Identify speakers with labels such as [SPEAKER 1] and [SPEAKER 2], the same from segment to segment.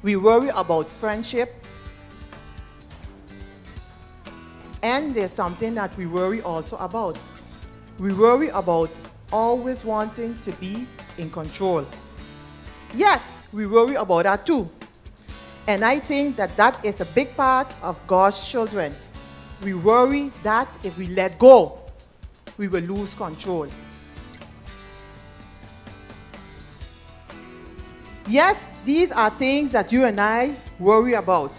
[SPEAKER 1] We worry about friendship. And there's something that we worry also about. We worry about always wanting to be in control. Yes, we worry about that too. And I think that that is a big part of God's children. We worry that if we let go, we will lose control. Yes, these are things that you and I worry about.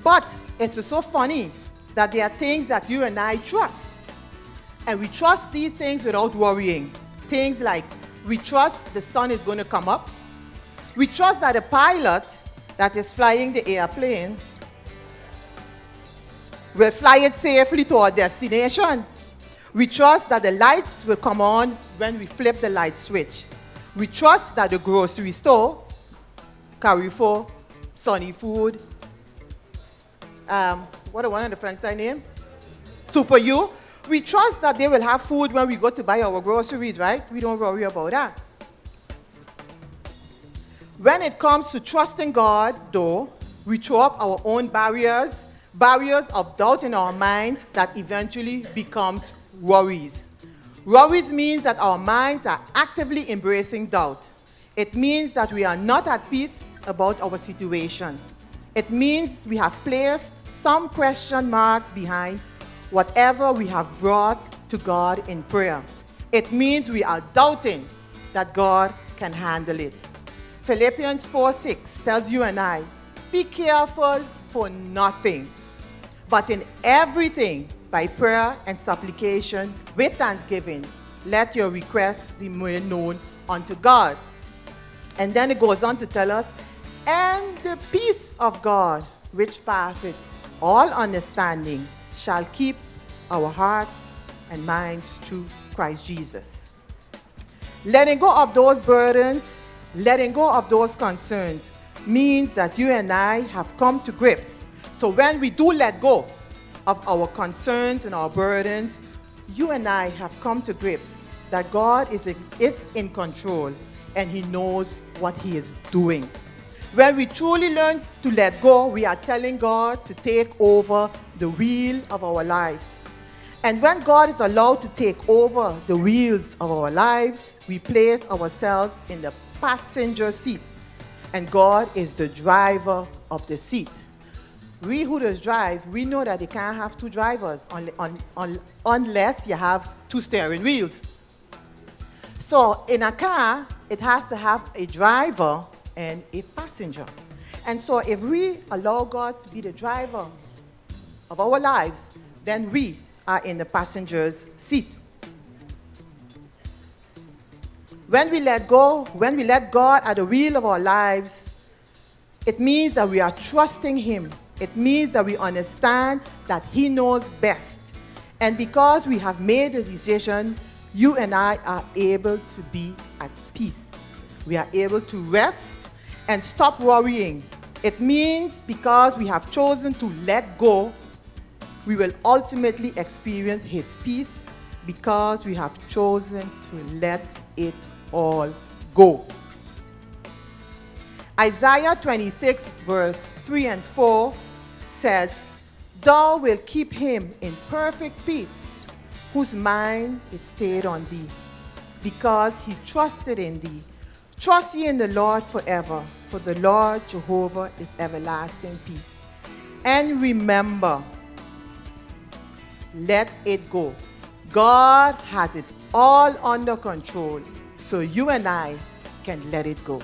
[SPEAKER 1] But it's so funny that there are things that you and I trust. And we trust these things without worrying. Things like we trust the sun is going to come up. We trust that the pilot that is flying the airplane will fly it safely to our destination. We trust that the lights will come on when we flip the light switch. We trust that the grocery store, Carrefour, Sunny Food, what are one of the friends I name? Super U. We trust that they will have food when we go to buy our groceries, right? We don't worry about that. When it comes to trusting God, though, we throw up our own barriers of doubt in our minds that eventually becomes worries. Worries means that our minds are actively embracing doubt. It means that we are not at peace about our situation. It means we have placed some question marks behind whatever we have brought to God in prayer. It means we are doubting that God can handle it. Philippians 4:6 tells you and I, be careful for nothing, but in everything, by prayer and supplication, with thanksgiving, let your requests be made known unto God. And then it goes on to tell us, and the peace of God, which passeth all understanding, shall keep our hearts and minds through Christ Jesus. Letting go of those burdens, letting go of those concerns, means that you and I have come to grips. So when we do let go of our concerns and our burdens, you and I have come to grips that God is in control and He knows what He is doing. When we truly learn to let go, we are telling God to take over the wheel of our lives. And when God is allowed to take over the wheels of our lives, we place ourselves in the passenger seat, and God is the driver of the seat. We who does drive, we know that you can't have two drivers unless you have two steering wheels. So in a car, it has to have a driver and a passenger. And so if we allow God to be the driver of our lives, then we are in the passenger's seat. When we let go, when we let God at the wheel of our lives, it means that we are trusting Him. It means that we understand that He knows best. And because we have made the decision, you and I are able to be at peace. We are able to rest and stop worrying. It means because we have chosen to let go, we will ultimately experience His peace because we have chosen to let it all go. Isaiah 26 verse 3 and 4 says, Thou wilt keep him in perfect peace, whose mind is stayed on thee, because he trusted in thee. Trust ye in the Lord forever, for the Lord Jehovah is everlasting peace. And remember, let it go. God has it all under control, so you and I can let it go.